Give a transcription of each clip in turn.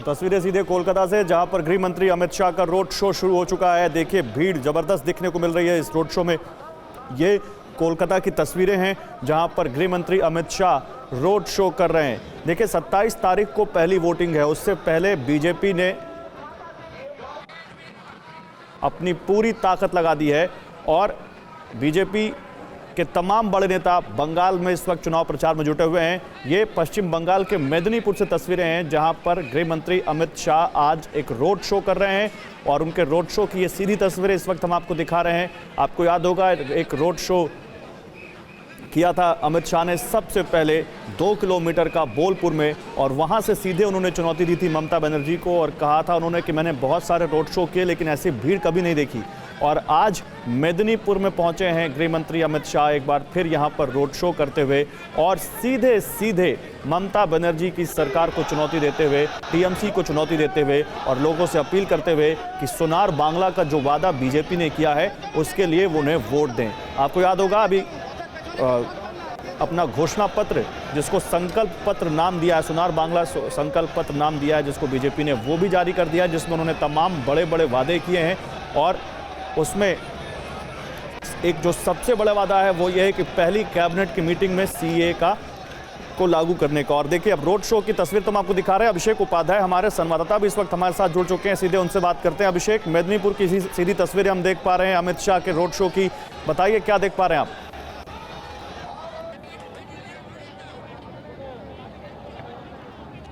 तस्वीरें सीधे कोलकाता से, जहां पर गृह मंत्री अमित शाह का रोड शो शुरू हो चुका है। देखिए भीड़ जबरदस्त दिखने को मिल रही है इस रोड शो में। ये कोलकाता की तस्वीरें हैं जहां पर गृह मंत्री अमित शाह रोड शो कर रहे हैं। देखिए 27 तारीख को पहली वोटिंग है, उससे पहले बीजेपी ने अपनी पूरी ताकत लगा दी है और बीजेपी के तमाम बड़े नेता बंगाल में इस वक्त चुनाव प्रचार में जुटे हुए हैं। ये पश्चिम बंगाल के मेदिनीपुर से तस्वीरें हैं जहां पर गृह मंत्री अमित शाह आज एक रोड शो कर रहे हैं और उनके रोड शो की ये सीधी तस्वीरें इस वक्त हम आपको दिखा रहे हैं। आपको याद होगा एक रोड शो किया था अमित शाह ने सबसे पहले 2 किलोमीटर का बोलपुर में, और वहां से सीधे उन्होंने चुनौती दी थी ममता बनर्जी को और कहा था उन्होंने कि मैंने बहुत सारे रोड शो किए लेकिन ऐसी भीड़ कभी नहीं देखी। और आज मेदिनीपुर में पहुंचे हैं गृह मंत्री अमित शाह एक बार फिर यहां पर रोड शो करते हुए और सीधे सीधे ममता बनर्जी की सरकार को चुनौती देते हुए, टीएमसी को चुनौती देते हुए और लोगों से अपील करते हुए कि सोनार बांग्ला का जो वादा बीजेपी ने किया है उसके लिए वो उन्हें वोट दें। आपको याद होगा अभी अपना घोषणा पत्र जिसको संकल्प पत्र नाम दिया है, सोनार बांग्ला संकल्प पत्र नाम दिया है जिसको बीजेपी ने, वो भी जारी कर दिया है जिसमें उन्होंने तमाम बड़े बड़े वादे किए हैं। और उसमें एक जो सबसे बड़ा वादा है वो ये है कि पहली कैबिनेट की मीटिंग में सीए को लागू करने का। और देखिए अब रोड शो की तस्वीर तो हम आपको दिखा रहे हैं। अभिषेक उपाध्याय हमारे संवाददाता भी इस वक्त हमारे साथ जुड़ चुके हैं, सीधे उनसे बात करते हैं। अभिषेक, मेदिनीपुर की सीधी तस्वीरें हम देख पा रहे हैं अमित शाह के रोड शो की, बताइए क्या देख पा रहे हैं आप?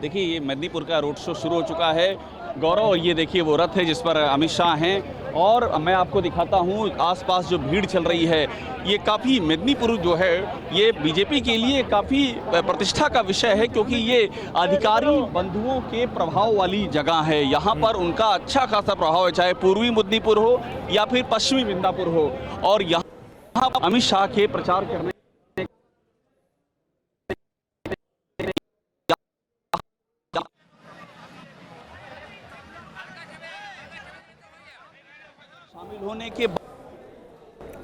देखिए ये मेदिनीपुर का रोड शो शुरू हो चुका है गौरव। ये देखिए वो रथ है जिस पर अमित शाह हैं और मैं आपको दिखाता हूँ आसपास जो भीड़ चल रही है। ये काफ़ी मेदिनीपुर जो है ये बीजेपी के लिए काफ़ी प्रतिष्ठा का विषय है क्योंकि ये अधिकारी बंधुओं के प्रभाव वाली जगह है। यहाँ पर उनका अच्छा खासा प्रभाव है, चाहे पूर्वी मेदिनीपुर हो या फिर पश्चिमी मिदनापुर हो। और यहाँ अमित शाह के प्रचार करने शामिल होने के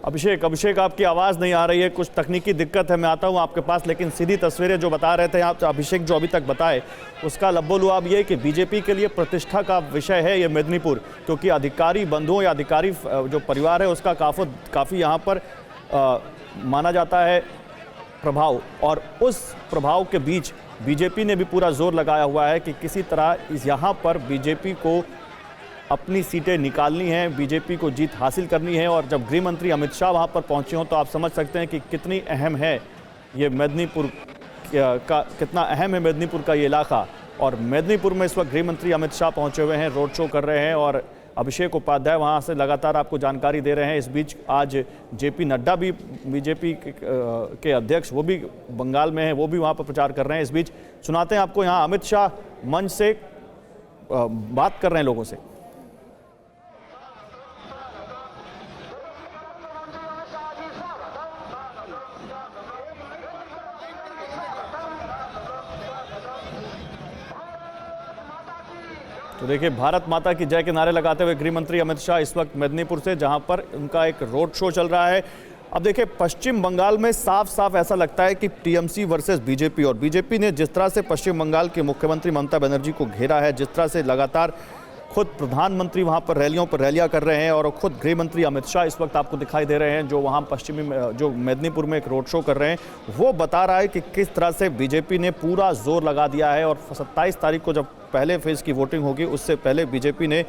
अभिषेक आपकी आवाज़ नहीं आ रही है, कुछ तकनीकी दिक्कत है। मैं आता हूं आपके पास, लेकिन सीधी तस्वीरें जो बता रहे थे आप अभिषेक, जो अभी तक बताए उसका लब्बो-लुआब ये कि बीजेपी के लिए प्रतिष्ठा का विषय है ये मेदिनीपुर, क्योंकि अधिकारी बंधुओं या अधिकारी जो परिवार है उसका काफ़ी यहाँ पर माना जाता है प्रभाव। और उस प्रभाव के बीच बीजेपी ने भी पूरा जोर लगाया हुआ है कि किसी तरह यहाँ पर बीजेपी को अपनी सीटें निकालनी हैं, बीजेपी को जीत हासिल करनी है। और जब गृह मंत्री अमित शाह वहां पर पहुंचे हों तो आप समझ सकते हैं कि कितनी अहम है ये मेदिनीपुर का, कितना अहम है मेदिनीपुर का ये इलाका। और मेदिनीपुर में इस वक्त गृह मंत्री अमित शाह पहुंचे हुए हैं, रोड शो कर रहे हैं और अभिषेक उपाध्याय वहां से लगातार आपको जानकारी दे रहे हैं। इस बीच आज जेपी नड्डा भी, बीजेपी के अध्यक्ष, वो भी बंगाल में हैं, वो भी वहाँ पर प्रचार कर रहे हैं। इस बीच सुनाते हैं आपको, यहाँ अमित शाह मंच से बात कर रहे हैं लोगों से। तो देखिए भारत माता की जय के नारे लगाते हुए गृह मंत्री अमित शाह इस वक्त मेदिनीपुर से, जहां पर उनका एक रोड शो चल रहा है। अब देखिए पश्चिम बंगाल में साफ साफ ऐसा लगता है कि टीएमसी वर्सेस बीजेपी, और बीजेपी ने जिस तरह से पश्चिम बंगाल के मुख्यमंत्री ममता बनर्जी को घेरा है, जिस तरह से लगातार खुद प्रधानमंत्री वहां पर रैलियां कर रहे हैं और खुद गृह मंत्री अमित शाह इस वक्त आपको दिखाई दे रहे हैं जो वहां जो मेदिनीपुर में एक रोड शो कर रहे हैं, वो बता रहा है कि किस तरह से बीजेपी ने पूरा जोर लगा दिया है। और 27 तारीख को जब पहले फेज की वोटिंग होगी उससे पहले बीजेपी ने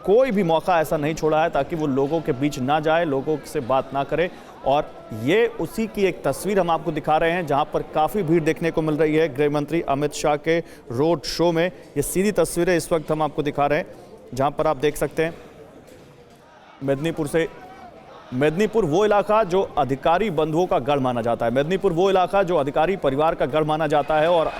कोई भी मौका ऐसा नहीं छोड़ा है ताकि वो लोगों के बीच ना जाए, लोगों से बात ना करे। और ये उसी की एक तस्वीर हम आपको दिखा रहे हैं जहां पर काफ़ी भीड़ देखने को मिल रही है गृह मंत्री अमित शाह के रोड शो में। ये सीधी तस्वीरें इस वक्त हम आपको दिखा रहे हैं जहां पर आप देख सकते हैं मेदिनीपुर से। मेदिनीपुर वो इलाका जो अधिकारी बंधुओं का गढ़ माना जाता है, मेदिनीपुर वो इलाका जो अधिकारी परिवार का गढ़ माना जाता है। और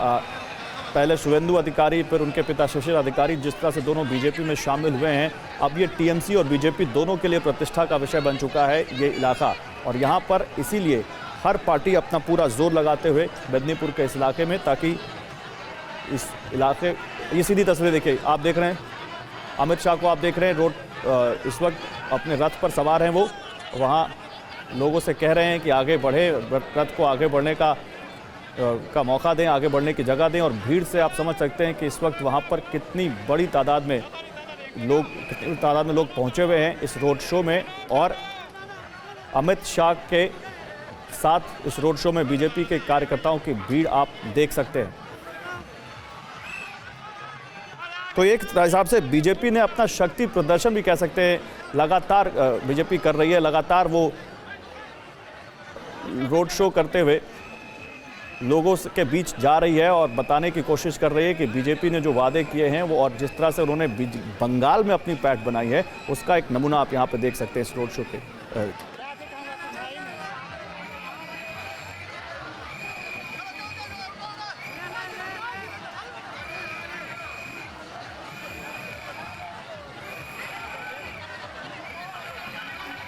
पहले शुवेंदु अधिकारी, फिर उनके पिता शिशिर अधिकारी, जिस तरह से दोनों बीजेपी में शामिल हुए हैं, अब ये टीएमसी और बीजेपी दोनों के लिए प्रतिष्ठा का विषय बन चुका है ये इलाका। और यहाँ पर इसीलिए हर पार्टी अपना पूरा जोर लगाते हुए मेदिनीपुर के इस इलाके में, ताकि इस इलाके, ये सीधी तस्वीर देखिए, आप देख रहे हैं अमित शाह को, आप देख रहे हैं रोड इस वक्त अपने रथ पर सवार हैं, वो वहाँ लोगों से कह रहे हैं कि आगे बढ़े, रथ को आगे बढ़ने का का मौका दें, आगे बढ़ने की जगह दें। और भीड़ से आप समझ सकते हैं कि इस वक्त वहाँ पर कितनी बड़ी तादाद में लोग पहुँचे हुए हैं इस रोड शो में। और अमित शाह के साथ इस रोड शो में बीजेपी के कार्यकर्ताओं की भीड़ आप देख सकते हैं। तो एक हिसाब से बीजेपी ने अपना शक्ति प्रदर्शन भी कह सकते हैं लगातार बीजेपी कर रही है। लगातार वो रोड शो करते हुए लोगों के बीच जा रही है और बताने की कोशिश कर रही है कि बीजेपी ने जो वादे किए हैं वो, और जिस तरह से उन्होंने बंगाल में अपनी पैठ बनाई है, उसका एक नमूना आप यहाँ पे देख सकते हैं इस रोड शो के।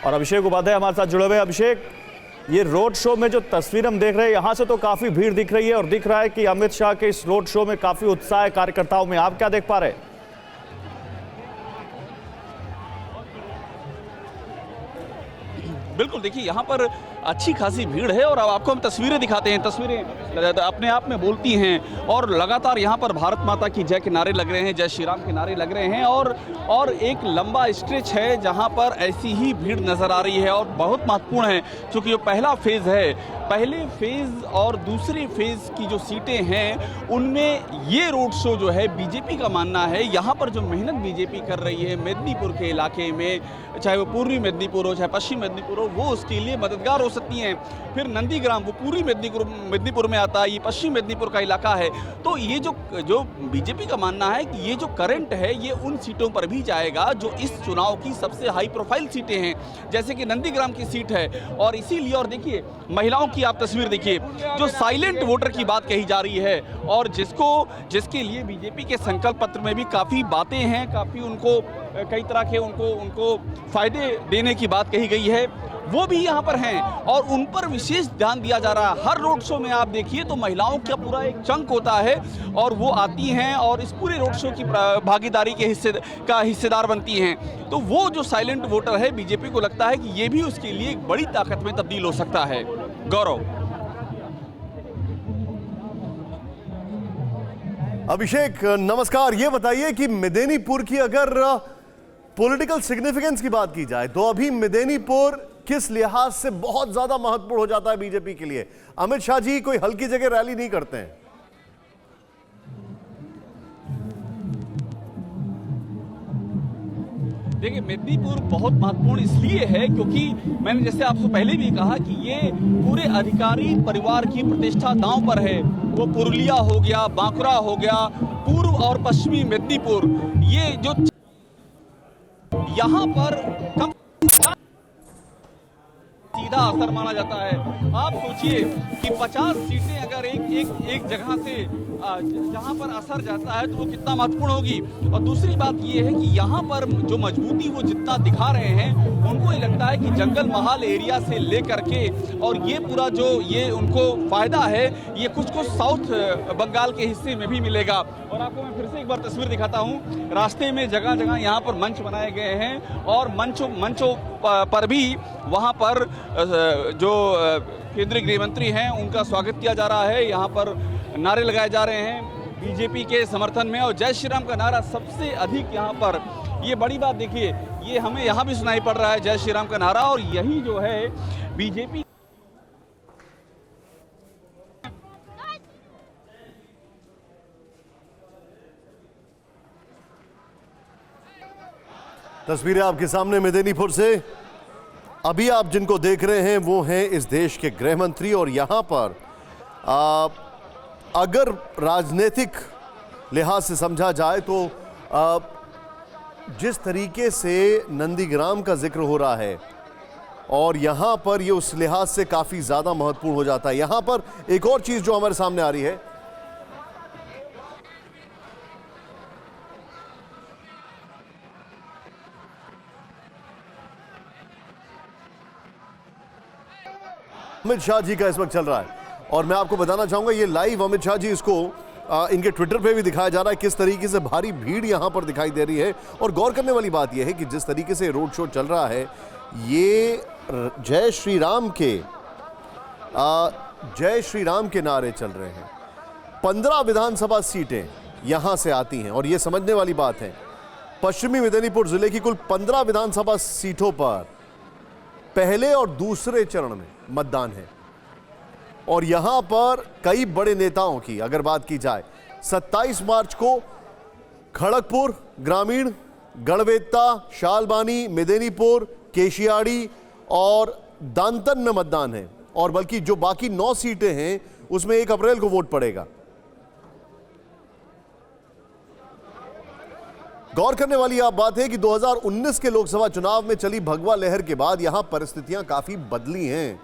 और अभिषेक उपाध्याय हमारे साथ जुड़े हुए। अभिषेक, ये रोड शो में जो तस्वीर हम देख रहे हैं, यहां से तो काफी भीड़ दिख रही है और दिख रहा है कि अमित शाह के इस रोड शो में काफी उत्साह है कार्यकर्ताओं में। आप क्या देख पा रहे हैं? बिल्कुल, देखिए यहाँ पर अच्छी खासी भीड़ है और अब आपको हम तस्वीरें दिखाते हैं। तस्वीरें अपने आप में बोलती हैं और लगातार यहाँ पर भारत माता की जय के नारे लग रहे हैं, जय श्री राम के नारे लग रहे हैं और एक लंबा स्ट्रेच है जहाँ पर ऐसी ही भीड़ नज़र आ रही है और बहुत महत्वपूर्ण है क्योंकि ये पहला फेज़ है। पहले फेज़ और दूसरे फेज़ की जो सीटें हैं उनमें ये रोड शो जो है बीजेपी का मानना है यहाँ पर जो मेहनत बीजेपी कर रही है मेदिनीपुर के इलाके में, चाहे वो पूर्वी मेदिनीपुर हो चाहे पश्चिम मेदिनीपुर हो, वो उसके लिए मददगार हो सकती हैं। फिर नंदीग्राम वो पूर्वी मेदिनीपुर में आता है, ये पश्चिम मेदिनीपुर का इलाका है। तो ये जो बीजेपी का मानना है कि ये जो करंट है ये उन सीटों पर भी जाएगा जो इस चुनाव की सबसे हाई प्रोफाइल सीटें हैं, जैसे कि नंदीग्राम की सीट है। और इसीलिए, और देखिए महिलाओं की आप तस्वीर देखिए, जो साइलेंट वोटर की बात कही जा रही है और जिसके लिए बीजेपी के संकल्प पत्र में भी काफ़ी बातें हैं, काफ़ी उनको कई तरह के उनको फायदे देने की बात कही गई है, वो भी यहाँ पर हैं और उन पर विशेष ध्यान दिया जा रहा है। हर रोड शो में आप देखिए तो महिलाओं का पूरा एक चंक होता है और वो आती हैं और इस पूरे रोड शो की भागीदारी के हिस्सेदार बनती हैं। तो वो जो साइलेंट वोटर है, बीजेपी को लगता है कि ये भी उसके लिए एक बड़ी ताकत में तब्दील हो सकता है। गौरव। अभिषेक नमस्कार, ये बताइए कि मेदिनीपुर की अगर पॉलिटिकल सिग्निफिकेंस की बात की जाए तो अभी मेदिनीपुर किस लिहाज से बहुत ज्यादा महत्वपूर्ण हो जाता है बीजेपी के लिए? अमित शाह जी कोई हल्की जगह रैली नहीं करते हैं। देखिए मेदिनीपुर बहुत महत्वपूर्ण इसलिए है क्योंकि मैंने जैसे आपसे पहले भी कहा कि ये पूरे अधिकारी परिवार की प्रतिष्ठा दांव पर है। वो पुरुलिया हो गया, बांकुरा हो गया, पूर्व और पश्चिमी मेदिनीपुर, ये जो यहाँ पर कम सीधा असर माना जाता है। आप सोचिए कि 50 सीटें अगर एक जगह से जहां पर असर जाता है तो वो कितना महत्वपूर्ण होगी। और दूसरी बात ये है कि यहाँ पर जो मजबूती वो जितना दिखा रहे हैं, उनको ये लगता है कि जंगल महाल एरिया से लेकर के और ये पूरा जो ये उनको फायदा है, ये कुछ साउथ बंगाल के हिस्से में भी मिलेगा। और आपको मैं फिर से एक बार तस्वीर दिखाता हूँ। रास्ते में जगह जगह यहाँ पर मंच बनाए गए हैं और मंचों पर भी वहाँ पर जो केंद्रीय गृह मंत्री हैं उनका स्वागत किया जा रहा है। यहाँ पर नारे लगाए जा रहे हैं बीजेपी के समर्थन में और जय श्री राम का नारा सबसे अधिक यहाँ पर, ये बड़ी बात देखिए, ये हमें यहाँ भी सुनाई पड़ रहा है जय श्री राम का नारा। और यही जो है बीजेपी तस्वीरें आपके सामने मेदिनीपुर से। अभी आप जिनको देख रहे हैं वो हैं इस देश के गृह मंत्री और यहाँ पर अगर राजनीतिक लिहाज से समझा जाए तो जिस तरीके से नंदीग्राम का जिक्र हो रहा है और यहाँ पर ये उस लिहाज से काफ़ी ज़्यादा महत्वपूर्ण हो जाता है। यहाँ पर एक और चीज़ जो हमारे सामने आ रही है, अमित शाह जी का इस वक्त चल रहा है और मैं आपको बताना चाहूंगा ये लाइव अमित शाह जी इसको इनके ट्विटर पे भी दिखाया जा रहा है, किस तरीके से भारी भीड़ यहां पर दिखाई दे रही है। और गौर करने वाली बात यह है कि जिस तरीके से रोड शो चल रहा है, ये जय श्री राम के जय श्री राम के नारे चल रहे हैं। 15 विधानसभा सीटें यहां से आती हैं और यह समझने वाली बात है, पश्चिमी मेदिनीपुर जिले की कुल 15 विधानसभा सीटों पर पहले और दूसरे चरण में मतदान है और यहां पर कई बड़े नेताओं की अगर बात की जाए, 27 मार्च को खड़गपुर ग्रामीण, गढ़वेत्ता, शालबानी, मेदिनीपुर, केशियाड़ी और दांतन में मतदान है और बल्कि जो बाकी 9 सीटें हैं उसमें 1 अप्रैल को वोट पड़ेगा। गौर करने वाली यह बात है कि 2019 के लोकसभा चुनाव में चली भगवा लहर के बाद यहां परिस्थितियां काफी बदली हैं।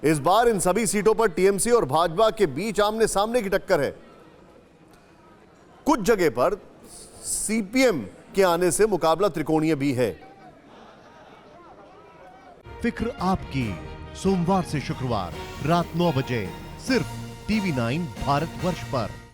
इस बार इन सभी सीटों पर टीएमसी और भाजपा के बीच आमने सामने की टक्कर है। कुछ जगह पर सीपीएम के आने से मुकाबला त्रिकोणीय भी है। फिक्र आपकी, सोमवार से शुक्रवार रात 9 बजे सिर्फ TV9 भारतवर्ष पर।